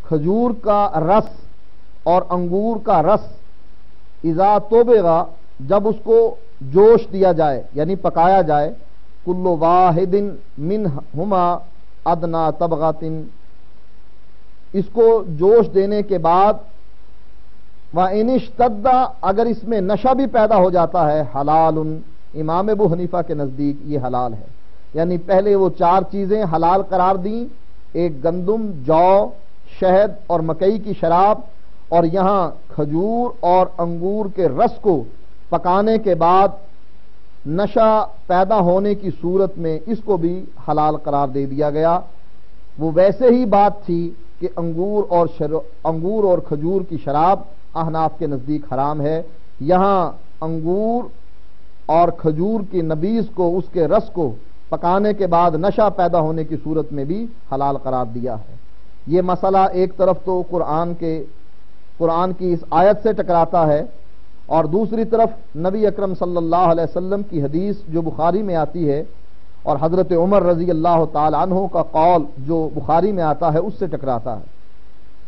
کھجور کا رس اور انگور کا رس اذا توبغا جب اس کو جوش دیا جائے یعنی پکایا جائے، کل واحد منہما ادنا طبغۃ، اس کو جوش دینے کے بعد وَإِنِ اشْتَدَّ اگر اس میں نشہ بھی پیدا ہو جاتا ہے، حلال، امام ابو حنیفہ کے نزدیک یہ حلال ہے۔ یعنی پہلے وہ چار چیزیں حلال قرار دیں، ایک گندم، جو، شہد اور مکئی کی شراب، اور یہاں کھجور اور انگور کے رس کو پکانے کے بعد نشہ پیدا ہونے کی صورت میں اس کو بھی حلال قرار دے دیا گیا۔ وہ ویسے ہی بات تھی کہ انگور اور کھجور کی شراب احناف کے نزدیک حرام ہے، یہاں انگور اور کھجور کی نبیذ کو، اس کے رس کو پکانے کے بعد نشہ پیدا ہونے کی صورت میں بھی حلال قرار دیا ہے۔ یہ مسئلہ ایک طرف تو قرآن کی اس آیت سے ٹکراتا ہے، اور دوسری طرف نبی اکرم صلی اللہ علیہ وسلم کی حدیث جو بخاری میں آتی ہے، اور حضرت عمر رضی اللہ تعالی عنہ کا قول جو بخاری میں آتا ہے اس سے ٹکراتا ہے۔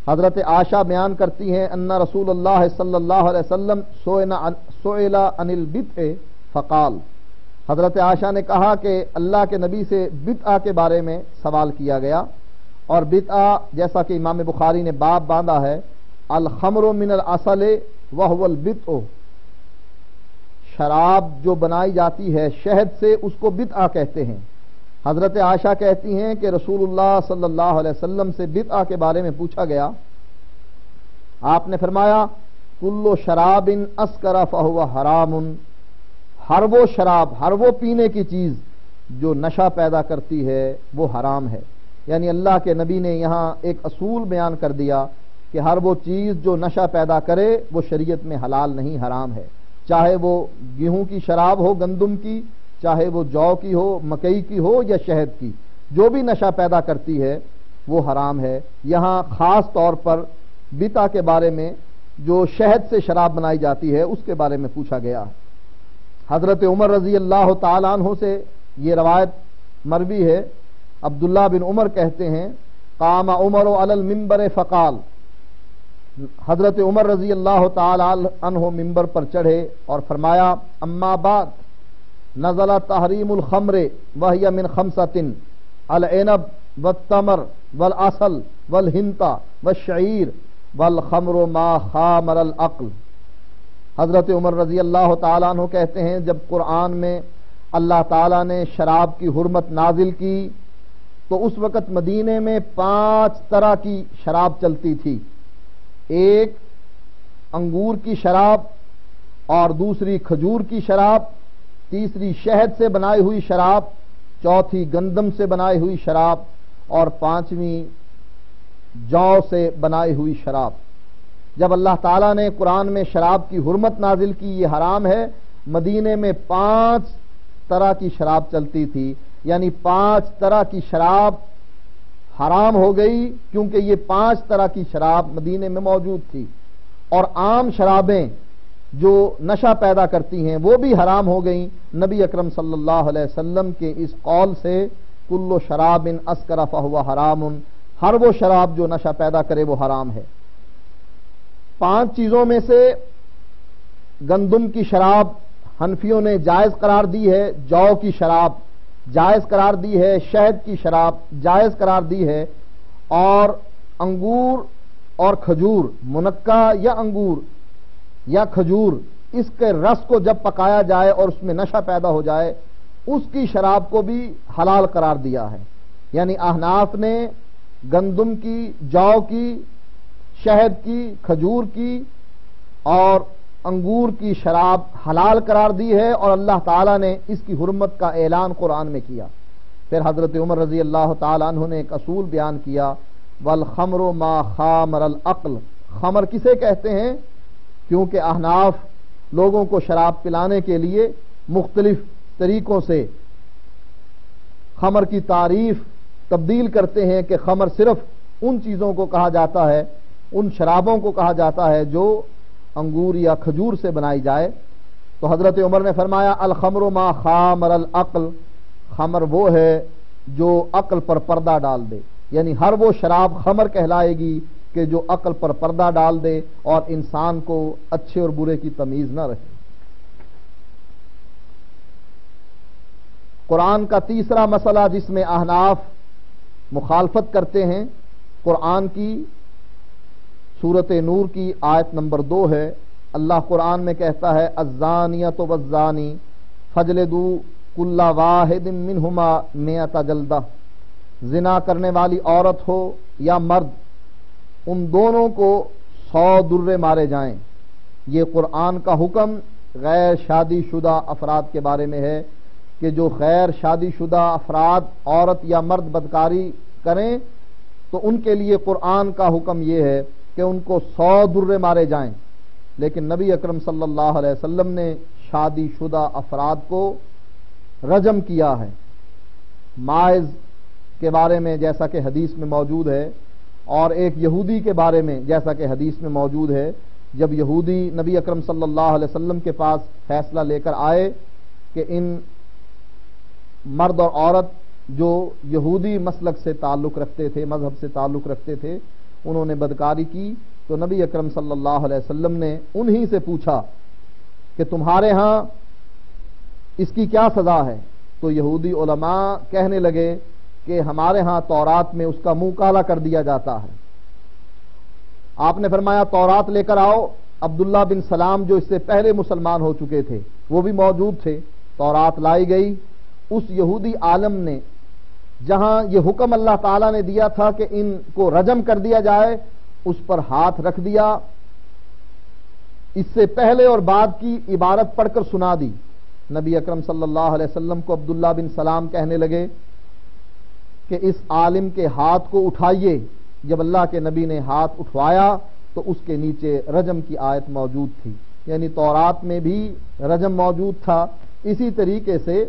حضرت عائشہ بیان کرتی ہیں ان رسول اللہ صلی اللہ علیہ وسلم سئل عن البدع فقال، حضرت عائشہ نے کہا کہ اللہ کے نبی سے بدعہ کے بارے میں سوال کیا گیا، اور بدعہ جیسا کہ امام بخاری نے باب باندھا ہے، الخمر من العسل وهو البدع، شراب جو بنائی جاتی ہے شہد سے اس کو بدعہ کہتے ہیں۔ حضرت عائشہ کہتی ہیں کہ رسول اللہ صلی اللہ علیہ وسلم سے بدعہ کے بارے میں پوچھا گیا، آپ نے فرمایا کل شراب اسکر فہو حرام، ہر وہ شراب، ہر وہ پینے کی چیز جو نشہ پیدا کرتی ہے وہ حرام ہے۔ یعنی اللہ کے نبی نے یہاں ایک اصول بیان کر دیا کہ ہر وہ چیز جو نشہ پیدا کرے وہ شریعت میں حلال نہیں، حرام ہے، چاہے وہ گیہوں کی شراب ہو، گندم کی، چاہے وہ جو کی ہو، مکئی کی ہو یا شہد کی، جو بھی نشہ پیدا کرتی ہے وہ حرام ہے۔ یہاں خاص طور پر بدعہ کے بارے میں جو شہد سے شراب بنائی جاتی ہے اس کے بارے میں پوچھا گیا۔ حضرت عمر رضی اللہ تعالیٰ عنہ سے یہ روایت مروی ہے، عبداللہ بن عمر کہتے ہیں قام عمر علی المنبر فقال، حضرت عمر رضی اللہ تعالی عنہ ممبر پر چڑھے اور فرمایا اما بعد نزل تحریم الخمر وهي من خمسة العنب والتمر والعسل والحنطة والشعير والخمر ما خامر العقل۔ حضرت عمر رضی اللہ تعالیٰ عنہ کہتے ہیں جب قرآن میں اللہ تعالیٰ نے شراب کی حرمت نازل کی تو اس وقت مدینے میں 5 طرح کی شراب چلتی تھی، ایک انگور کی شراب، اور دوسری کھجور کی شراب، تیسری شہد سے بنائی ہوئی شراب، چوتھی گندم سے بنائی ہوئی شراب، اور 5ویں جو سے بنائی ہوئی شراب۔ جب اللہ تعالیٰ نے قرآن میں شراب کی حرمت نازل کی، یہ حرام ہے، مدینے میں 5 طرح کی شراب چلتی تھی، یعنی 5 طرح کی شراب حرام ہو گئی کیونکہ یہ 5 طرح کی شراب مدینے میں موجود تھی، اور عام شرابیں جو نشہ پیدا کرتی ہیں وہ بھی حرام ہو گئیں نبی اکرم صلی اللہ علیہ وسلم کے اس قول سے کل شراب اسکر فہو حرام، ہر وہ شراب جو نشہ پیدا کرے وہ حرام ہے۔ 5 چیزوں میں سے گندم کی شراب حنفیوں نے جائز قرار دی ہے، جو کی شراب جائز قرار دی ہے، شہد کی شراب جائز قرار دی ہے، اور انگور اور کھجور، منقع یا انگور یا کھجور، اس کے رس کو جب پکایا جائے اور اس میں نشہ پیدا ہو جائے اس کی شراب کو بھی حلال قرار دیا ہے۔ یعنی احناف نے گندم کی، جو کی، شہد کی، کھجور کی اور انگور کی شراب حلال قرار دی ہے، اور اللہ تعالیٰ نے اس کی حرمت کا اعلان قرآن میں کیا۔ پھر حضرت عمر رضی اللہ تعالیٰ عنہ نے ایک اصول بیان کیا، والخمر ما خامر العقل، خمر کسے کہتے ہیں؟ کیونکہ احناف لوگوں کو شراب پلانے کے لیے مختلف طریقوں سے خمر کی تعریف تبدیل کرتے ہیں کہ خمر صرف ان چیزوں کو کہا جاتا ہے، ان شرابوں کو کہا جاتا ہے جو انگور یا کھجور سے بنائی جائے۔ تو حضرت عمر نے فرمایا الخمر ما خامر العقل، خمر وہ ہے جو عقل پر پردہ ڈال دے، یعنی ہر وہ شراب خمر کہلائے گی کہ جو عقل پر پردہ ڈال دے اور انسان کو اچھے اور برے کی تمیز نہ رہے۔ قرآن کا تیسرا مسئلہ جس میں احناف مخالفت کرتے ہیں، قرآن کی سورۃ نور کی آیت نمبر 2 ہے۔ اللہ قرآن میں کہتا ہے الزانیۃ والزانی فجلدوا کل واحد منہما 100 جلدہ، زنا کرنے والی عورت ہو یا مرد، ان دونوں کو 100 درے مارے جائیں۔ یہ قرآن کا حکم غیر شادی شدہ افراد کے بارے میں ہے کہ جو غیر شادی شدہ افراد عورت یا مرد بدکاری کریں تو ان کے لیے قرآن کا حکم یہ ہے کہ ان کو 100 درے مارے جائیں، لیکن نبی اکرم صلی اللہ علیہ وسلم نے شادی شدہ افراد کو رجم کیا ہے۔ ماعز کے بارے میں جیسا کہ حدیث میں موجود ہے، اور ایک یہودی کے بارے میں جیسا کہ حدیث میں موجود ہے، جب یہودی نبی اکرم صلی اللہ علیہ وسلم کے پاس فیصلہ لے کر آئے کہ ان مرد اور عورت جو یہودی مسلک سے تعلق رکھتے تھے، مذہب سے تعلق رکھتے تھے، انہوں نے بدکاری کی، تو نبی اکرم صلی اللہ علیہ وسلم نے انہی سے پوچھا کہ تمہارے ہاں اس کی کیا سزا ہے؟ تو یہودی علماء کہنے لگے کہ ہمارے ہاں تورات میں اس کا منہ کالا کر دیا جاتا ہے۔ آپ نے فرمایا تورات لے کر آؤ۔ عبداللہ بن سلام جو اس سے پہلے مسلمان ہو چکے تھے وہ بھی موجود تھے، تورات لائی گئی۔ اس یہودی عالم نے جہاں یہ حکم اللہ تعالیٰ نے دیا تھا کہ ان کو رجم کر دیا جائے، اس پر ہاتھ رکھ دیا، اس سے پہلے اور بعد کی عبارت پڑھ کر سنا دی۔ نبی اکرم صلی اللہ علیہ وسلم کو عبداللہ بن سلام کہنے لگے کہ اس عالم کے ہاتھ کو اٹھائیے۔ جب اللہ کے نبی نے ہاتھ اٹھوایا تو اس کے نیچے رجم کی آیت موجود تھی، یعنی تورات میں بھی رجم موجود تھا۔ اسی طریقے سے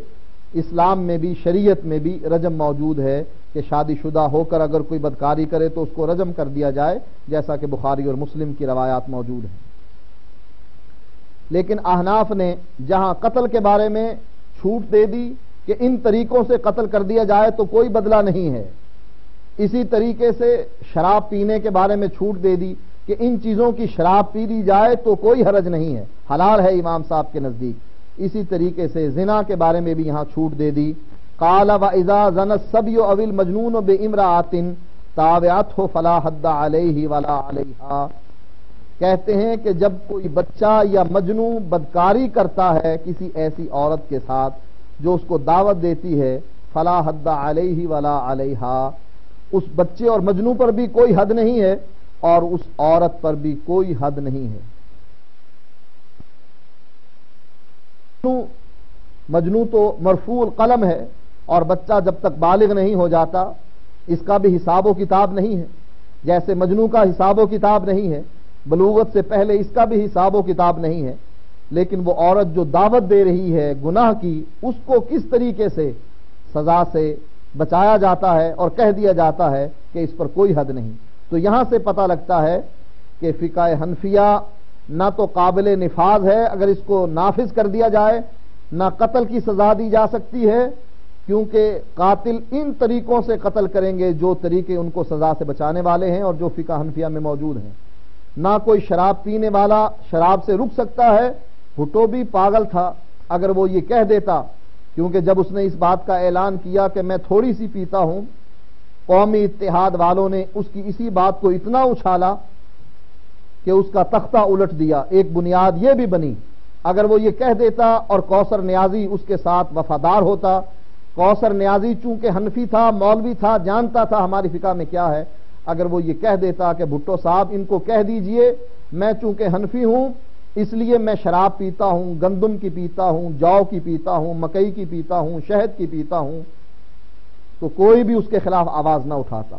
اسلام میں بھی، شریعت میں بھی رجم موجود ہے کہ شادی شدہ ہو کر اگر کوئی بدکاری کرے تو اس کو رجم کر دیا جائے، جیسا کہ بخاری اور مسلم کی روایات موجود ہیں۔ لیکن احناف نے جہاں قتل کے بارے میں چھوٹ دے دی کہ ان طریقوں سے قتل کر دیا جائے تو کوئی بدلہ نہیں ہے، اسی طریقے سے شراب پینے کے بارے میں چھوٹ دے دی کہ ان چیزوں کی شراب پی دی جائے تو کوئی حرج نہیں ہے، حلال ہے امام صاحب کے نزدیک۔ اسی طریقے سے زنا کے بارے میں بھی یہاں چھوٹ دے دی۔ قال وَإِذَا زَنَى الصَّبْيُ أَوِ الْمَجْنُونُ بِامْرَأَةٍ تَابَعَتْهُ فَلَا حَدَّ عَلَيْهِ وَلَا عَلَيْهَا، کہتے ہیں کہ جب کوئی بچہ یا مجنوں بدکاری کرتا ہے کسی ایسی عورت کے ساتھ جو اس کو دعوت دیتی ہے، فَلَا حَدَّ عَلَيْهِ وَلَا عَلَيْهَا، اس بچے اور مجنوں پر بھی کوئی حد نہیں ہے اور اس عورت پر بھی کوئی حد نہیں ہے۔ مجنوں تو مرفوع القلم ہے، اور بچہ جب تک بالغ نہیں ہو جاتا اس کا بھی حساب و کتاب نہیں ہے، جیسے مجنوں کا حساب و کتاب نہیں ہے، بلوغت سے پہلے اس کا بھی حساب و کتاب نہیں ہے۔ لیکن وہ عورت جو دعوت دے رہی ہے گناہ کی، اس کو کس طریقے سے سزا سے بچایا جاتا ہے اور کہہ دیا جاتا ہے کہ اس پر کوئی حد نہیں۔ تو یہاں سے پتہ لگتا ہے کہ فقہ حنفیہ نہ تو قابل نفاذ ہے، اگر اس کو نافذ کر دیا جائے، نہ قتل کی سزا دی جا سکتی ہے، کیونکہ قاتل ان طریقوں سے قتل کریں گے جو طریقے ان کو سزا سے بچانے والے ہیں اور جو فقہ حنفیہ میں موجود ہیں۔ نہ کوئی شراب پینے والا شراب سے رک سکتا ہے، بھٹو بھی پاگل تھا، اگر وہ یہ کہہ دیتا، کیونکہ جب اس نے اس بات کا اعلان کیا کہ میں تھوڑی سی پیتا ہوں، قومی اتحاد والوں نے اس کی اسی بات کو اتنا اچھالا کہ اس کا تختہ الٹ دیا۔ ایک بنیاد یہ بھی بنی، اگر وہ یہ کہہ دیتا اور کوثر نیازی اس کے ساتھ وفادار ہوتا، کوثر نیازی چونکہ حنفی تھا، مولوی تھا، جانتا تھا ہماری فقہ میں کیا ہے، اگر وہ یہ کہہ دیتا کہ بھٹو صاحب ان کو کہہ دیجئے میں چونکہ حنفی ہوں اس لیے میں شراب پیتا ہوں، گندم کی پیتا ہوں، جو کی پیتا ہوں، مکئی کی پیتا ہوں، شہد کی پیتا ہوں، تو کوئی بھی اس کے خلاف آواز نہ اٹھاتا،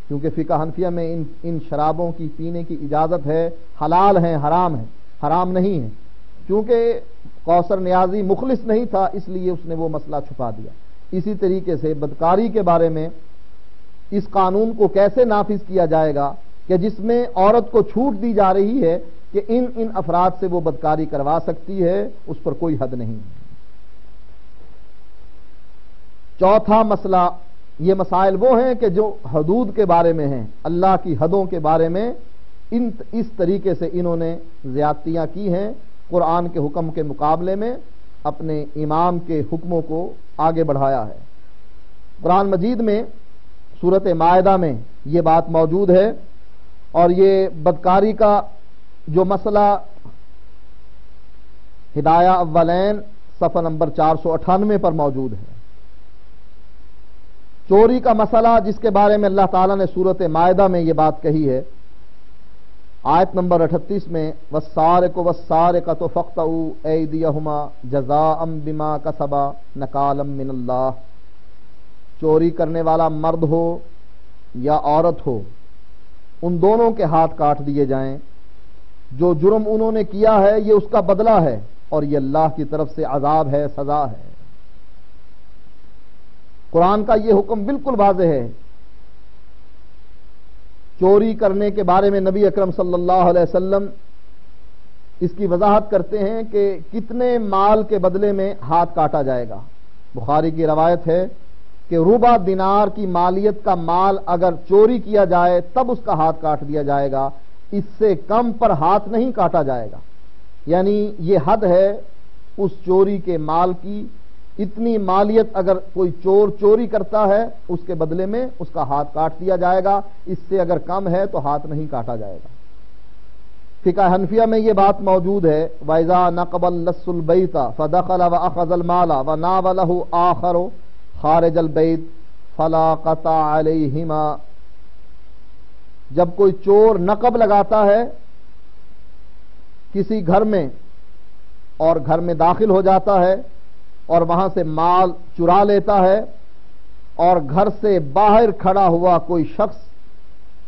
کیونکہ فقہ حنفیہ میں ان شرابوں کی پینے کی اجازت ہے، حلال ہیں، حرام نہیں ہے۔ چونکہ کوثر نیازی مخلص نہیں تھا اس لیے اس نے وہ مسئلہ چھپا دیا۔ اسی طریقے سے بدکاری کے بارے میں اس قانون کو کیسے نافذ کیا جائے گا کہ جس میں عورت کو چھوٹ دی جا رہی ہے کہ ان افراد سے وہ بدکاری کروا سکتی ہے، اس پر کوئی حد نہیں۔ چوتھا مسئلہ یہ مسائل وہ ہیں کہ جو حدود کے بارے میں ہیں، اللہ کی حدوں کے بارے میں اس طریقے سے انہوں نے زیادتیاں کی ہیں، قرآن کے حکم کے مقابلے میں اپنے امام کے حکموں کو آگے بڑھایا ہے۔ قرآن مجید میں سورۃ مائدہ میں یہ بات موجود ہے، اور یہ بدکاری کا جو مسئلہ ہدایہ اولین صفحہ نمبر 498 پر موجود ہے، چوری کا مسئلہ جس کے بارے میں اللہ تعالیٰ نے سورۃ مائدہ میں یہ بات کہی ہے، آیت نمبر 38 میں والسارق والسارقۃ فاقطعوا ایدیہما جزاء بما کسبا نکالا من اللہ، چوری کرنے والا مرد ہو یا عورت ہو، ان دونوں کے ہاتھ کاٹ دیے جائیں، جو جرم انہوں نے کیا ہے یہ اس کا بدلہ ہے، اور یہ اللہ کی طرف سے عذاب ہے، سزا ہے۔ قرآن کا یہ حکم بالکل واضح ہے۔ چوری کرنے کے بارے میں نبی اکرم صلی اللہ علیہ وسلم اس کی وضاحت کرتے ہیں کہ کتنے مال کے بدلے میں ہاتھ کاٹا جائے گا۔ بخاری کی روایت ہے کہ ربع دینار کی مالیت کا مال اگر چوری کیا جائے تب اس کا ہاتھ کاٹ دیا جائے گا، اس سے کم پر ہاتھ نہیں کاٹا جائے گا۔ یعنی یہ حد ہے اس چوری کے مال کی، اتنی مالیت اگر کوئی چور چوری کرتا ہے اس کے بدلے میں اس کا ہاتھ کاٹ دیا جائے گا، اس سے اگر کم ہے تو ہاتھ نہیں کاٹا جائے گا۔ فقہ حنفیہ میں یہ بات موجود ہے، وَإِذَا نَقَبَ اللَّصُّ الْبَيْتَ فَدَخَلَ وَأَخَذَ الْمَالَ وَنَاوَلَهُ آخَرُ خارج البیت فلا قطع علیہما، جب کوئی چور نقب لگاتا ہے کسی گھر میں اور گھر میں داخل ہو جاتا ہے اور وہاں سے مال چرا لیتا ہے، اور گھر سے باہر کھڑا ہوا کوئی شخص،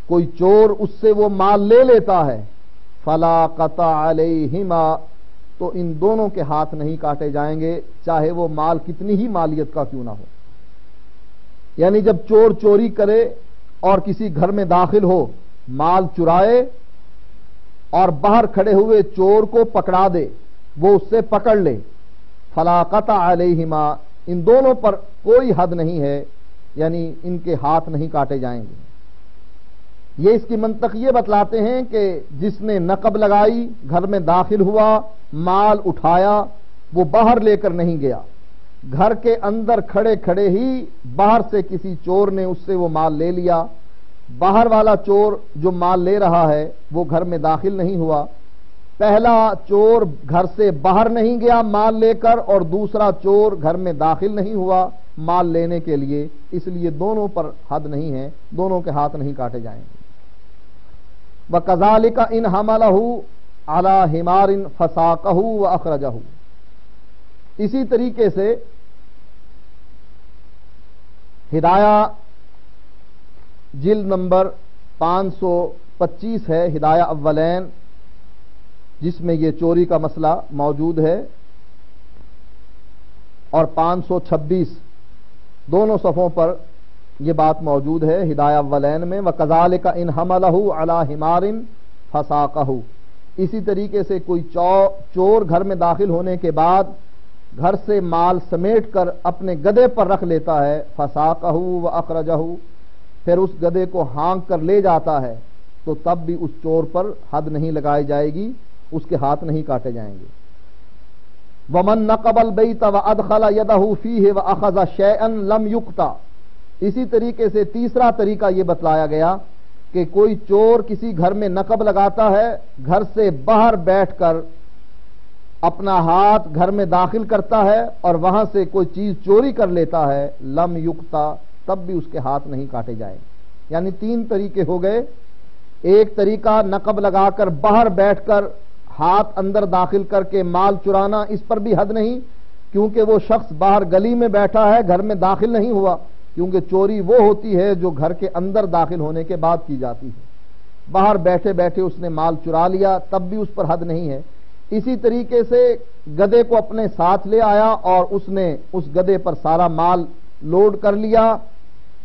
کوئی چور اس سے وہ مال لے لیتا ہے، فلا قطع علیہما، تو ان دونوں کے ہاتھ نہیں کاٹے جائیں گے، چاہے وہ مال کتنی ہی مالیت کا کیوں نہ ہو۔ یعنی جب چور چوری کرے اور کسی گھر میں داخل ہو، مال چرائے اور باہر کھڑے ہوئے چور کو پکڑا دے، وہ اس سے پکڑ لے، فلا قطع علیہما، ان دونوں پر کوئی حد نہیں ہے، یعنی ان کے ہاتھ نہیں کاٹے جائیں گے۔ یہ اس کی منطق یہ بتلاتے ہیں کہ جس نے نقب لگائی، گھر میں داخل ہوا، مال اٹھایا، وہ باہر لے کر نہیں گیا، گھر کے اندر کھڑے کھڑے ہی باہر سے کسی چور نے اس سے وہ مال لے لیا، باہر والا چور جو مال لے رہا ہے وہ گھر میں داخل نہیں ہوا، پہلا چور گھر سے باہر نہیں گیا مال لے کر، اور دوسرا چور گھر میں داخل نہیں ہوا مال لینے کے لیے، اس لیے دونوں پر حد نہیں ہے، دونوں کے ہاتھ نہیں کاٹے جائیں گے۔ وَكَذَلِكَ إِنْ حَمَلَهُ عَلَى حِمَارٍ فَسَاقَهُ وَأَخْرَجَهُ، اسی طریقے سے ہدایہ جلد نمبر 525 ہے، ہدایہ اولین، جس میں یہ چوری کا مسئلہ موجود ہے، اور 526 دونوں صفحوں پر یہ بات موجود ہے ہدایہ اولین میں، وَكَذَلِكَ إِنْ حَمَلَهُ عَلَى حِمَارٍ فَسَاقَهُ، اسی طریقے سے کوئی چور گھر میں داخل ہونے کے بعد گھر سے مال سمیٹ کر اپنے گدھے پر رکھ لیتا ہے، فَسَاقَهُ وَأَخْرَجَهُ، پھر اس گدھے کو ہانک کر لے جاتا ہے، تو تب بھی اس چور پر حد نہیں لگائی جائے گی، اس کے ہاتھ نہیں کاٹے جائیں گے۔ وَمَن نَقَبَ الْبَيْتَ وَأَدْخَلَ يَدَهُ فِيهِ وَأَخَذَ شَيْئًا لَمْ يُقْطَعْ، اسی طریقے سے تیسرا طریقہ یہ بتلایا گیا کہ کوئی چور کسی گھر میں نقب لگاتا ہے، گھر سے باہر بیٹھ کر اپنا ہاتھ گھر میں داخل کرتا ہے اور وہاں سے کوئی چیز چوری کر لیتا ہے، لم یقطع، تب بھی اس کے ہاتھ نہیں کاٹے جائیں۔ یعنی تین طریقے ہو گئے، ایک طریقہ نقب لگا کر باہر بیٹھ کر ہاتھ اندر داخل کر کے مال چرانا، اس پر بھی حد نہیں، کیونکہ وہ شخص باہر گلی میں بیٹھا ہے، گھر میں داخل نہیں ہوا، کیونکہ چوری وہ ہوتی ہے جو گھر کے اندر داخل ہونے کے بعد کی جاتی ہے۔ باہر بیٹھے بیٹھے اس نے مال چرا لیا، تب بھی اس پر حد نہیں ہے۔ اسی طریقے سے گدھے کو اپنے ساتھ لے آیا اور اس نے اس گدھے پر سارا مال لوڈ کر لیا،